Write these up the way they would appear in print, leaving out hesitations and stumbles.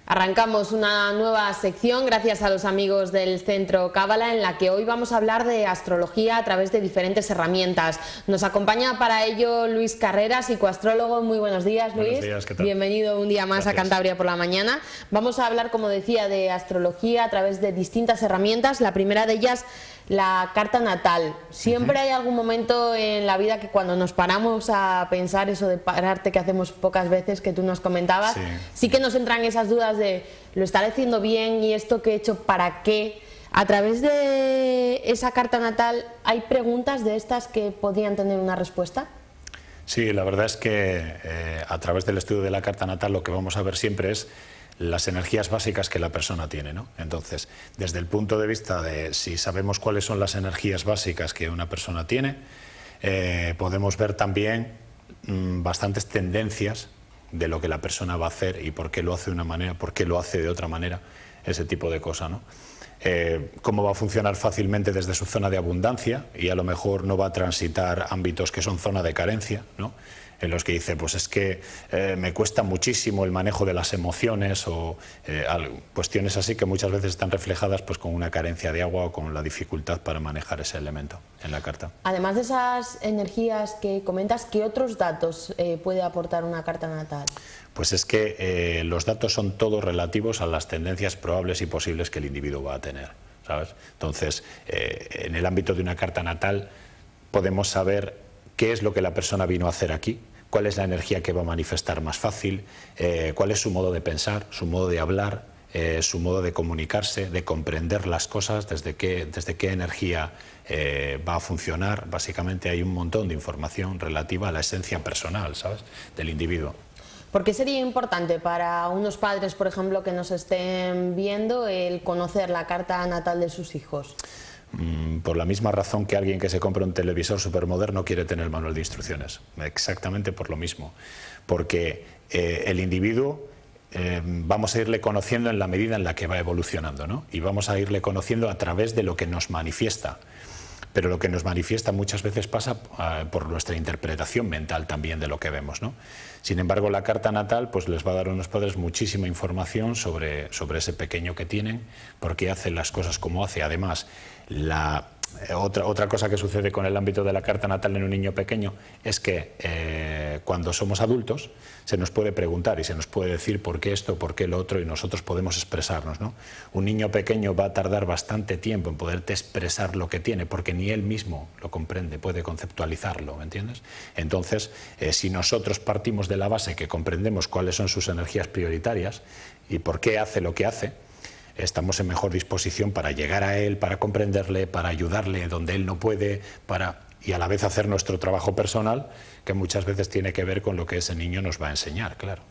Arrancamos una nueva sección gracias a los amigos del Centro Cábala, en la que hoy vamos a hablar de astrología a través de diferentes herramientas. Nos acompaña para ello Luis Carreras, psicoastrólogo. Muy buenos días, Luis. Buenos días, ¿qué tal? Bienvenido un día más. Gracias. A Cantabria por la mañana. Vamos a hablar, como decía, de astrología a través de distintas herramientas. La primera de ellas, la carta natal. Siempre hay algún momento en la vida que cuando nos paramos a pensar, eso de pararte que hacemos pocas veces, que tú nos comentabas, sí que nos entran esas dudas de ¿lo estaré haciendo bien? ¿Y esto que he hecho para qué? A través de esa carta natal, ¿hay preguntas de estas que podrían tener una respuesta? Sí, la verdad es que a través del estudio de la carta natal lo que vamos a ver siempre es las energías básicas que la persona tiene, ¿no? Entonces, desde el punto de vista de si sabemos cuáles son las energías básicas que una persona tiene, podemos ver también bastantes tendencias de lo que la persona va a hacer y por qué lo hace de una manera, por qué lo hace de otra manera, ese tipo de cosas, ¿no? Cómo va a funcionar fácilmente desde su zona de abundancia y a lo mejor no va a transitar ámbitos que son zona de carencia, ¿no? En los que dice, pues es que me cuesta muchísimo el manejo de las emociones o cuestiones así que muchas veces están reflejadas pues con una carencia de agua o con la dificultad para manejar ese elemento en la carta. Además de esas energías que comentas, ¿qué otros datos puede aportar una carta natal? Pues es que los datos son todos relativos a las tendencias probables y posibles que el individuo va a tener, ¿sabes? Entonces, en el ámbito de una carta natal podemos saber qué es lo que la persona vino a hacer aquí, cuál es la energía que va a manifestar más fácil, cuál es su modo de pensar, su modo de hablar, su modo de comunicarse, de comprender las cosas, desde qué energía va a funcionar. Básicamente hay un montón de información relativa a la esencia personal, ¿sabes?, del individuo. ¿Por qué sería importante para unos padres, por ejemplo, que nos estén viendo, el conocer la carta natal de sus hijos? Por la misma razón que alguien que se compra un televisor supermoderno quiere tener el manual de instrucciones. Exactamente por lo mismo. Porque el individuo vamos a irle conociendo en la medida en la que va evolucionando, ¿no? Y vamos a irle conociendo a través de lo que nos manifiesta. Pero lo que nos manifiesta muchas veces pasa por nuestra interpretación mental también de lo que vemos, ¿no? Sin embargo, la carta natal pues les va a dar a unos padres muchísima información sobre ese pequeño que tienen, por qué hace las cosas como hace. Además, otra cosa que sucede con el ámbito de la carta natal en un niño pequeño es que cuando somos adultos se nos puede preguntar y se nos puede decir por qué esto, por qué lo otro, y nosotros podemos expresarnos, ¿no? Un niño pequeño va a tardar bastante tiempo en poderte expresar lo que tiene porque ni él mismo lo comprende, puede conceptualizarlo, ¿me entiendes? Entonces, si nosotros partimos de la base que comprendemos cuáles son sus energías prioritarias y por qué hace lo que hace, estamos en mejor disposición para llegar a él, para comprenderle, para ayudarle donde él no puede, y a la vez hacer nuestro trabajo personal, que muchas veces tiene que ver con lo que ese niño nos va a enseñar, claro.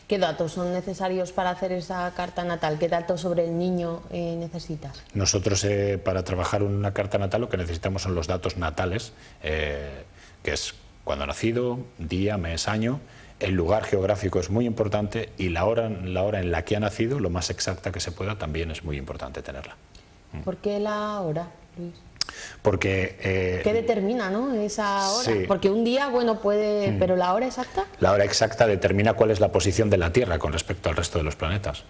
¿Qué datos son necesarios para hacer esa carta natal? ¿Qué datos sobre el niño necesitas? Nosotros para trabajar una carta natal lo que necesitamos son los datos natales, que es cuando ha nacido, día, mes, año. El lugar geográfico es muy importante y la hora en la que ha nacido, lo más exacta que se pueda, también es muy importante tenerla. ¿Por qué la hora, Luis? Porque ¿qué determina, no, esa hora? Sí. Porque un día, bueno, puede... ¿Pero la hora exacta? La hora exacta determina cuál es la posición de la Tierra con respecto al resto de los planetas.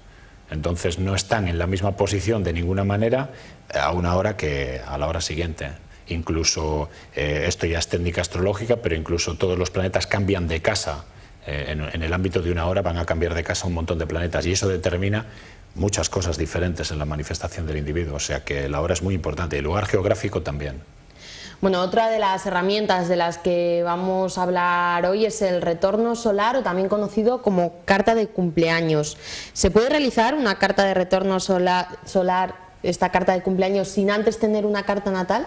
Entonces no están en la misma posición de ninguna manera a una hora que a la hora siguiente. Incluso, esto ya es técnica astrológica, pero incluso todos los planetas cambian de casa. En el ámbito de una hora van a cambiar de casa un montón de planetas y eso determina muchas cosas diferentes en la manifestación del individuo, o sea que la hora es muy importante y el lugar geográfico también. Bueno, otra de las herramientas de las que vamos a hablar hoy es el retorno solar, o también conocido como carta de cumpleaños. ¿Se puede realizar una carta de retorno solar, esta carta de cumpleaños, sin antes tener una carta natal?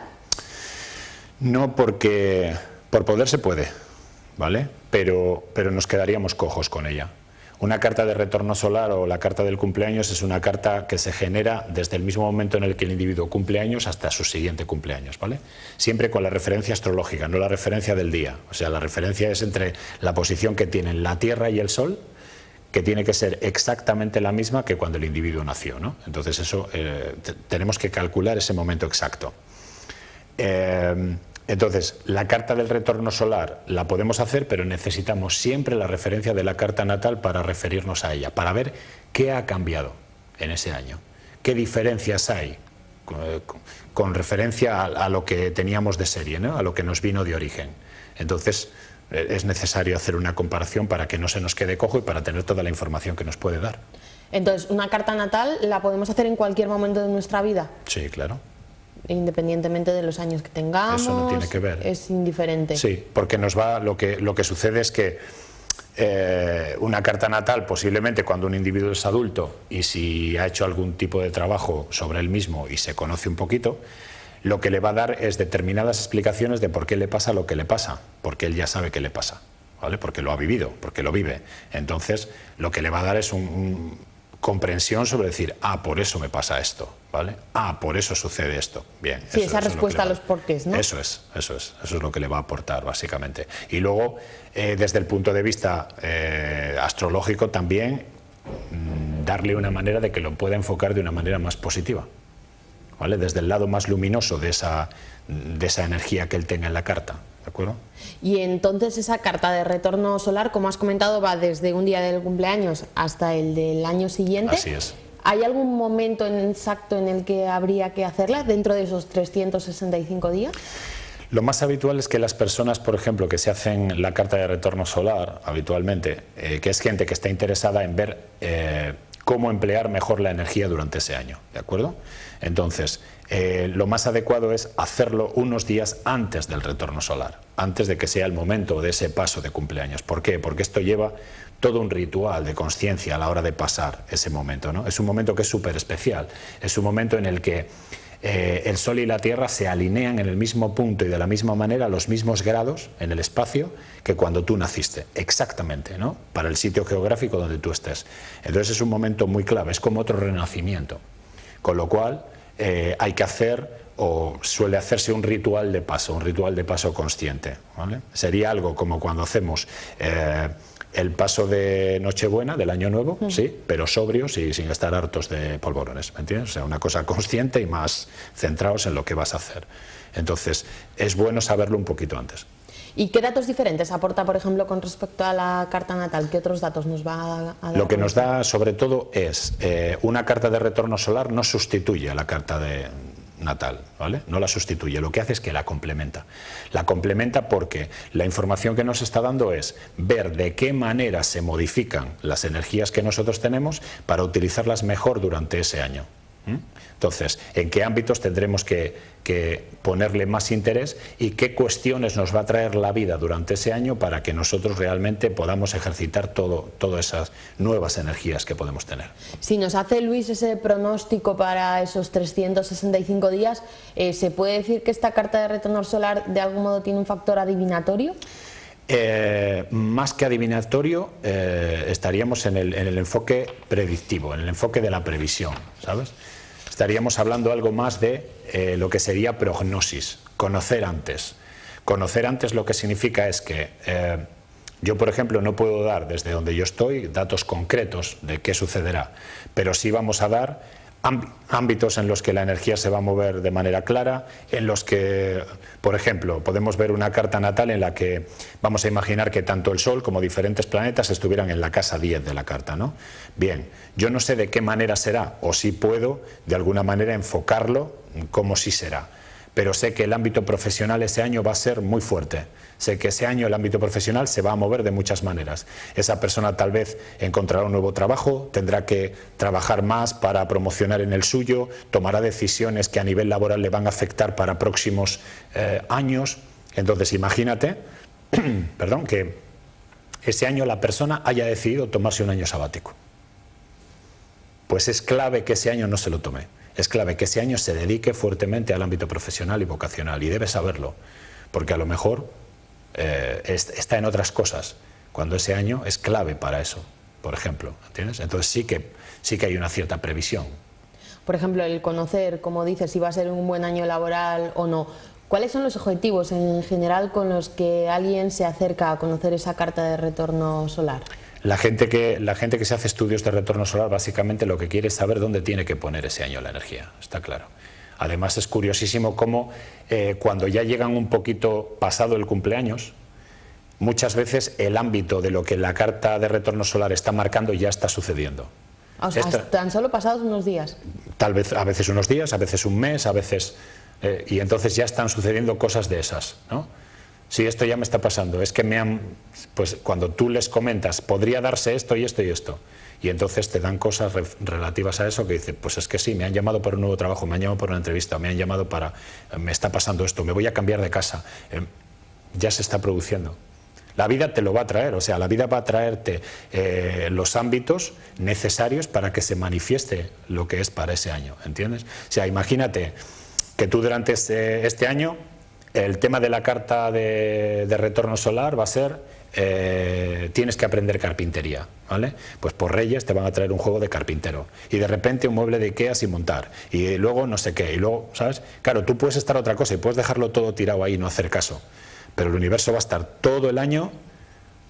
No, porque por poder se puede, ¿vale? Pero nos quedaríamos cojos con ella. Una carta de retorno solar o la carta del cumpleaños es una carta que se genera desde el mismo momento en el que el individuo cumple años hasta su siguiente cumpleaños, ¿vale? Siempre con la referencia astrológica, no la referencia del día. O sea, la referencia es entre la posición que tienen la Tierra y el Sol, que tiene que ser exactamente la misma que cuando el individuo nació, ¿no? Entonces eso, tenemos que calcular ese momento exacto. Entonces, la carta del retorno solar la podemos hacer, pero necesitamos siempre la referencia de la carta natal para referirnos a ella, para ver ¿qué ha cambiado en ese año? ¿Qué diferencias hay con referencia a lo que teníamos de serie, ¿no? A lo que nos vino de origen? Entonces es necesario hacer una comparación para que no se nos quede cojo y para tener toda la información que nos puede dar. Entonces, ¿una carta natal la podemos hacer en cualquier momento de nuestra vida? Sí, claro. Independientemente de los años que tengamos. Eso no tiene que ver. Es indiferente. Sí, porque lo que sucede es que una carta natal, posiblemente cuando un individuo es adulto y si ha hecho algún tipo de trabajo sobre él mismo y se conoce un poquito, lo que le va a dar es determinadas explicaciones de por qué le pasa lo que le pasa, porque él ya sabe qué le pasa, ¿vale? Porque lo ha vivido, porque lo vive. Entonces, lo que le va a dar es comprensión sobre decir, por eso me pasa esto, ¿vale? Por eso sucede esto. Bien. Sí, esa respuesta a los porqués, ¿no? Eso es lo que le va a aportar, básicamente. Y luego, desde el punto de vista astrológico también, darle una manera de que lo pueda enfocar de una manera más positiva, ¿vale? Desde el lado más luminoso de esa energía que él tenga en la carta, ¿de acuerdo? Y entonces esa carta de retorno solar, como has comentado, va desde un día del cumpleaños hasta el del año siguiente. Así es. ¿Hay algún momento exacto en el que habría que hacerla dentro de esos 365 días? Lo más habitual es que las personas, por ejemplo, que se hacen la carta de retorno solar habitualmente, que es gente que está interesada en ver cómo emplear mejor la energía durante ese año, ¿de acuerdo? Entonces, lo más adecuado es hacerlo unos días antes del retorno solar, antes de que sea el momento de ese paso de cumpleaños. ¿Por qué? Porque esto lleva todo un ritual de conciencia a la hora de pasar ese momento, ¿no? Es un momento que es súper especial, es un momento en el que el Sol y la Tierra se alinean en el mismo punto y de la misma manera, a los mismos grados en el espacio que cuando tú naciste, exactamente, ¿no? Para el sitio geográfico donde tú estés. Entonces es un momento muy clave, es como otro renacimiento, con lo cual hay que hacer, o suele hacerse, un ritual de paso consciente, ¿vale? Sería algo como cuando hacemos el paso de Nochebuena, del Año Nuevo, sí, pero sobrios y sin estar hartos de polvorones, ¿me entiendes? O sea, una cosa consciente y más centrados en lo que vas a hacer. Entonces, es bueno saberlo un poquito antes. ¿Y qué datos diferentes aporta, por ejemplo, con respecto a la carta natal? ¿Qué otros datos nos va a dar? Lo que nos da, sobre todo, es una carta de retorno solar no sustituye a la carta de natal, ¿vale? No la sustituye, lo que hace es que la complementa. La complementa porque la información que nos está dando es ver de qué manera se modifican las energías que nosotros tenemos para utilizarlas mejor durante ese año. Entonces, ¿en qué ámbitos tendremos que ponerle más interés y qué cuestiones nos va a traer la vida durante ese año para que nosotros realmente podamos ejercitar todas esas nuevas energías que podemos tener? Si nos hace Luis ese pronóstico para esos 365 días, ¿se puede decir que esta carta de retorno solar de algún modo tiene un factor adivinatorio? Más que adivinatorio, estaríamos en el enfoque predictivo, en el enfoque de la previsión, ¿sabes? Estaríamos hablando algo más de lo que sería prognosis, conocer antes. Conocer antes lo que significa es que yo, por ejemplo, no puedo dar desde donde yo estoy datos concretos de qué sucederá, pero sí vamos a dar ámbitos en los que la energía se va a mover de manera clara, en los que, por ejemplo, podemos ver una carta natal en la que vamos a imaginar que tanto el Sol como diferentes planetas estuvieran en la casa 10 de la carta, ¿no? Bien, yo no sé de qué manera será, o sí puedo de alguna manera enfocarlo como sí será, pero sé que el ámbito profesional ese año va a ser muy fuerte. Sé que ese año el ámbito profesional se va a mover de muchas maneras. Esa persona tal vez encontrará un nuevo trabajo, tendrá que trabajar más para promocionar en el suyo, tomará decisiones que a nivel laboral le van a afectar para próximos años. Entonces imagínate perdón, que ese año la persona haya decidido tomarse un año sabático. Pues es clave que ese año no se lo tome. Es clave que ese año se dedique fuertemente al ámbito profesional y vocacional, y debe saberlo, porque a lo mejor está en otras cosas, cuando ese año es clave para eso, por ejemplo, ¿entiendes? Entonces sí que hay una cierta previsión. Por ejemplo, el conocer, como dices, si va a ser un buen año laboral o no. ¿Cuáles son los objetivos en general con los que alguien se acerca a conocer esa carta de retorno solar? La gente que se hace estudios de retorno solar básicamente lo que quiere es saber dónde tiene que poner ese año la energía, está claro. Además es curiosísimo cómo cuando ya llegan un poquito pasado el cumpleaños, muchas veces el ámbito de lo que la carta de retorno solar está marcando ya está sucediendo. O sea, tan solo pasados unos días. Tal vez, a veces unos días, a veces un mes, a veces... y entonces ya están sucediendo cosas de esas, ¿no? Sí, esto ya me está pasando, es que pues cuando tú les comentas, podría darse esto y esto y esto, y entonces te dan cosas relativas a eso que dicen, pues es que sí, me han llamado por un nuevo trabajo, me han llamado por una entrevista, me han llamado para, me está pasando esto, me voy a cambiar de casa, ya se está produciendo. La vida te lo va a traer, o sea, la vida va a traerte los ámbitos necesarios para que se manifieste lo que es para ese año, ¿entiendes? O sea, imagínate que tú durante este año, el tema de la carta de retorno solar va a ser, tienes que aprender carpintería, ¿vale? Pues por Reyes te van a traer un juego de carpintero y de repente un mueble de Ikea sin montar y luego no sé qué, y luego, ¿sabes? Claro, tú puedes estar otra cosa y puedes dejarlo todo tirado ahí y no hacer caso, pero el universo va a estar todo el año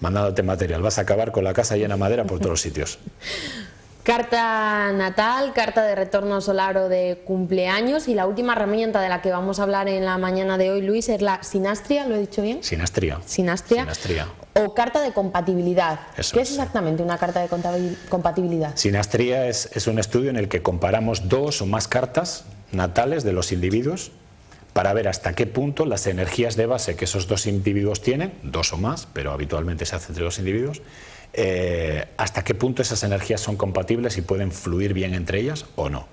mandándote material, vas a acabar con la casa llena de madera por todos los sitios. Carta natal, carta de retorno solar o de cumpleaños, y la última herramienta de la que vamos a hablar en la mañana de hoy, Luis, es la sinastria, ¿lo he dicho bien? Sinastria. Sinastria. O carta de compatibilidad. ¿Qué es exactamente una carta de compatibilidad? Sinastria es un estudio en el que comparamos dos o más cartas natales de los individuos para ver hasta qué punto las energías de base que esos dos individuos tienen, dos o más, pero habitualmente se hace entre los individuos, hasta qué punto esas energías son compatibles y pueden fluir bien entre ellas o no.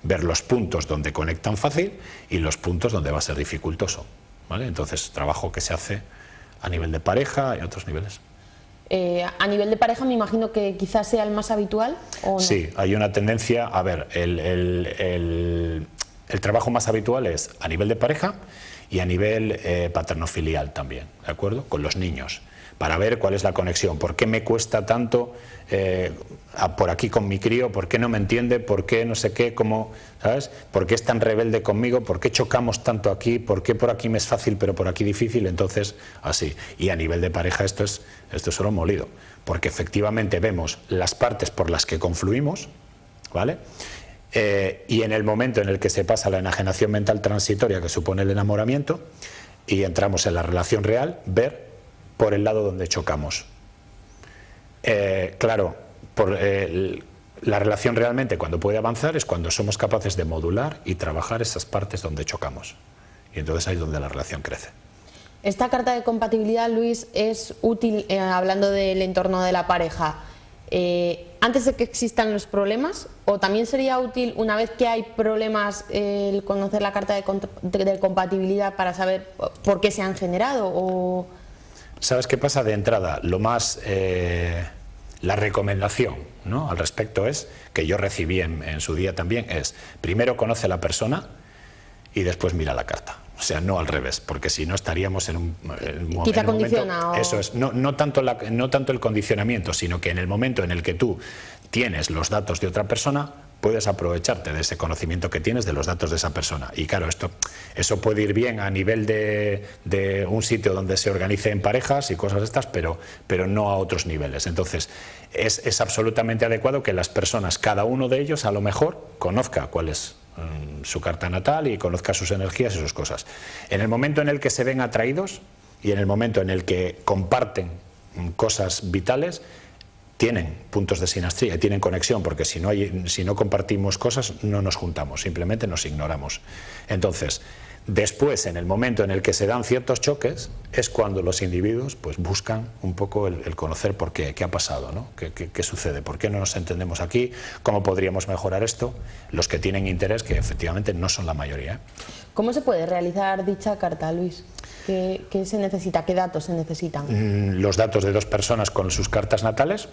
Ver los puntos donde conectan fácil y los puntos donde va a ser dificultoso, ¿vale? Entonces, trabajo que se hace a nivel de pareja y a otros niveles. A nivel de pareja me imagino que quizás sea el más habitual, ¿o no? Sí, hay una tendencia, a ver, el trabajo más habitual es a nivel de pareja y a nivel paterno-filial también, ¿de acuerdo? Con los niños, para ver cuál es la conexión, por qué me cuesta tanto por aquí con mi crío, por qué no me entiende, por qué no sé qué, cómo, ¿sabes? ¿Por qué es tan rebelde conmigo? ¿Por qué chocamos tanto aquí? ¿Por qué por aquí me es fácil pero por aquí difícil? Entonces, así. Y a nivel de pareja esto es oro molido, porque efectivamente vemos las partes por las que confluimos, ¿vale? Y en el momento en el que se pasa la enajenación mental transitoria que supone el enamoramiento y entramos en la relación real, ver por el lado donde chocamos. Claro, la relación realmente cuando puede avanzar es cuando somos capaces de modular y trabajar esas partes donde chocamos. Y entonces ahí es donde la relación crece. Esta carta de compatibilidad, Luis, es útil, hablando del entorno de la pareja, antes de que existan los problemas, o también sería útil una vez que hay problemas el conocer la carta de compatibilidad para saber por qué se han generado. O... ¿Sabes qué pasa? De entrada, lo más, la recomendación, ¿no?, al respecto es, que yo recibí en su día también, es primero conoce a la persona y después mira la carta. O sea, no al revés, porque si no estaríamos en un quizá condicionado. Momento, eso es, no tanto el condicionamiento, sino que en el momento en el que tú tienes los datos de otra persona, puedes aprovecharte de ese conocimiento que tienes de los datos de esa persona. Y claro, eso puede ir bien a nivel de un sitio donde se organice en parejas y cosas de estas, pero no a otros niveles. Entonces, es absolutamente adecuado que las personas, cada uno de ellos, a lo mejor conozca cuál es su carta natal y conozca sus energías y sus cosas. En el momento en el que se ven atraídos y en el momento en el que comparten cosas vitales, tienen puntos de sinastría, tienen conexión, porque si no compartimos cosas no nos juntamos, simplemente nos ignoramos. Entonces, después, en el momento en el que se dan ciertos choques, es cuando los individuos pues buscan un poco el conocer por qué ha pasado, ¿no? ¿Qué sucede? ¿Por qué no nos entendemos aquí? ¿Cómo podríamos mejorar esto? Los que tienen interés, que efectivamente no son la mayoría. ¿Cómo se puede realizar dicha carta, Luis? ¿Qué se necesita? ¿Qué datos se necesitan? Los datos de dos personas con sus cartas natales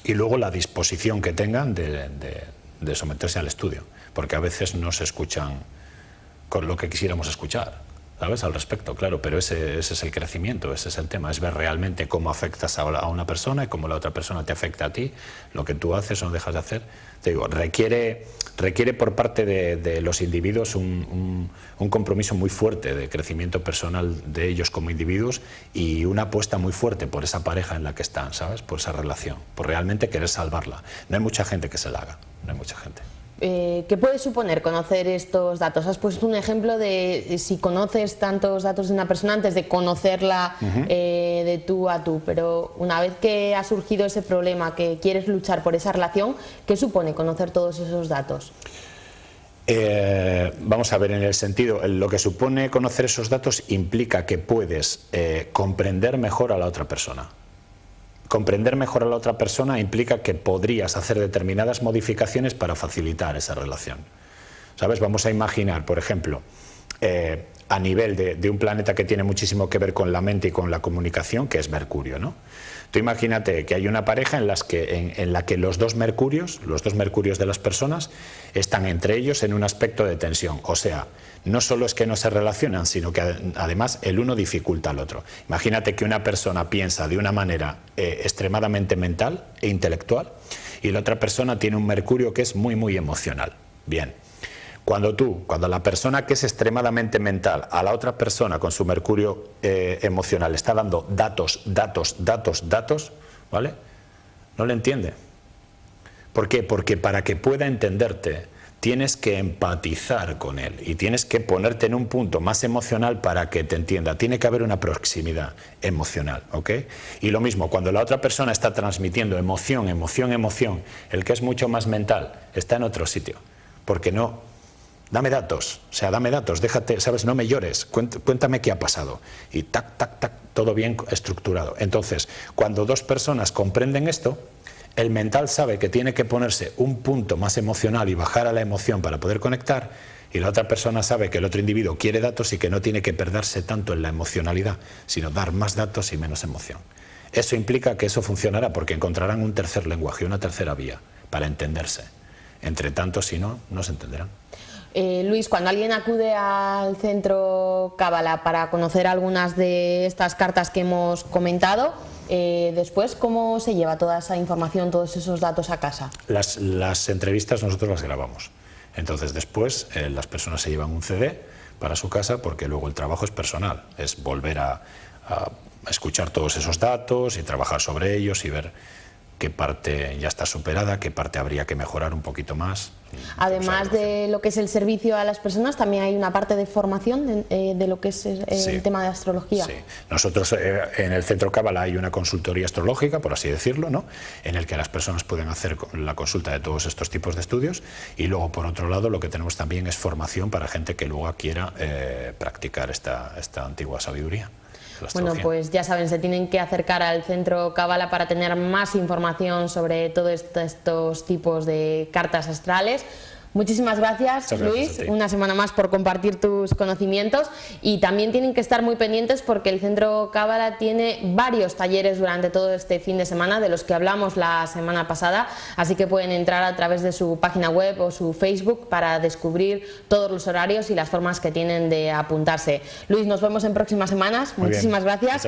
y luego la disposición que tengan de someterse al estudio, porque a veces no se escuchan con lo que quisiéramos escuchar, ¿sabes?, al respecto, claro, pero ese es el crecimiento, ese es el tema, es ver realmente cómo afectas a una persona y cómo la otra persona te afecta a ti, lo que tú haces o no dejas de hacer. Te digo, requiere por parte de los individuos un compromiso muy fuerte de crecimiento personal de ellos como individuos y una apuesta muy fuerte por esa pareja en la que están, ¿sabes?, por esa relación, por realmente querer salvarla. No hay mucha gente que se la haga, no hay mucha gente. ¿qué puede suponer conocer estos datos? Has puesto un ejemplo de si conoces tantos datos de una persona antes de conocerla de tú a tú, pero una vez que ha surgido ese problema, que quieres luchar por esa relación, ¿qué supone conocer todos esos datos? Vamos a ver, en el sentido, lo que supone conocer esos datos implica que puedes comprender mejor a la otra persona. Comprender mejor a la otra persona implica que podrías hacer determinadas modificaciones para facilitar esa relación. ¿Sabes? Vamos a imaginar, por ejemplo, a nivel de un planeta que tiene muchísimo que ver con la mente y con la comunicación, que es Mercurio, ¿no? Tú imagínate que hay una pareja en la que los dos mercurios de las personas están entre ellos en un aspecto de tensión. O sea, no solo es que no se relacionan, sino que además el uno dificulta al otro. Imagínate que una persona piensa de una manera extremadamente mental e intelectual y la otra persona tiene un mercurio que es muy, muy emocional. Bien. Cuando la persona que es extremadamente mental a la otra persona con su mercurio emocional está dando datos, ¿vale? No le entiende. ¿Por qué? Porque para que pueda entenderte tienes que empatizar con él y tienes que ponerte en un punto más emocional para que te entienda. Tiene que haber una proximidad emocional, ¿ok? Y lo mismo, cuando la otra persona está transmitiendo emoción, el que es mucho más mental está en otro sitio, porque no... Dame datos, o sea, dame datos, déjate, ¿sabes? No me llores, cuéntame qué ha pasado. Y tac, tac, tac, todo bien estructurado. Entonces, cuando dos personas comprenden esto, el mental sabe que tiene que ponerse un punto más emocional y bajar a la emoción para poder conectar, y la otra persona sabe que el otro individuo quiere datos y que no tiene que perderse tanto en la emocionalidad, sino dar más datos y menos emoción. Eso implica que eso funcionará porque encontrarán un tercer lenguaje, una tercera vía para entenderse. Entre tanto, si no, no se entenderán. Luis, cuando alguien acude al centro Cábala para conocer algunas de estas cartas que hemos comentado, después, ¿cómo se lleva toda esa información, todos esos datos a casa? Las entrevistas nosotros las grabamos. Entonces después las personas se llevan un CD para su casa porque luego el trabajo es personal. Es volver a escuchar todos esos datos y trabajar sobre ellos y ver qué parte ya está superada, qué parte habría que mejorar un poquito más. Además de lo que es el servicio a las personas, también hay una parte de formación de lo que es el tema de astrología. Sí, nosotros en el Centro Cábala hay una consultoría astrológica, por así decirlo, ¿no? En el que las personas pueden hacer la consulta de todos estos tipos de estudios, y luego por otro lado lo que tenemos también es formación para gente que luego quiera practicar esta antigua sabiduría. Bueno, pues ya saben, se tienen que acercar al Centro Cábala para tener más información sobre todos estos tipos de cartas astrales. Muchísimas gracias, Luis, una semana más por compartir tus conocimientos, y también tienen que estar muy pendientes porque el Centro Cábala tiene varios talleres durante todo este fin de semana de los que hablamos la semana pasada, así que pueden entrar a través de su página web o su Facebook para descubrir todos los horarios y las formas que tienen de apuntarse. Luis, nos vemos en próximas semanas. Muchísimas gracias.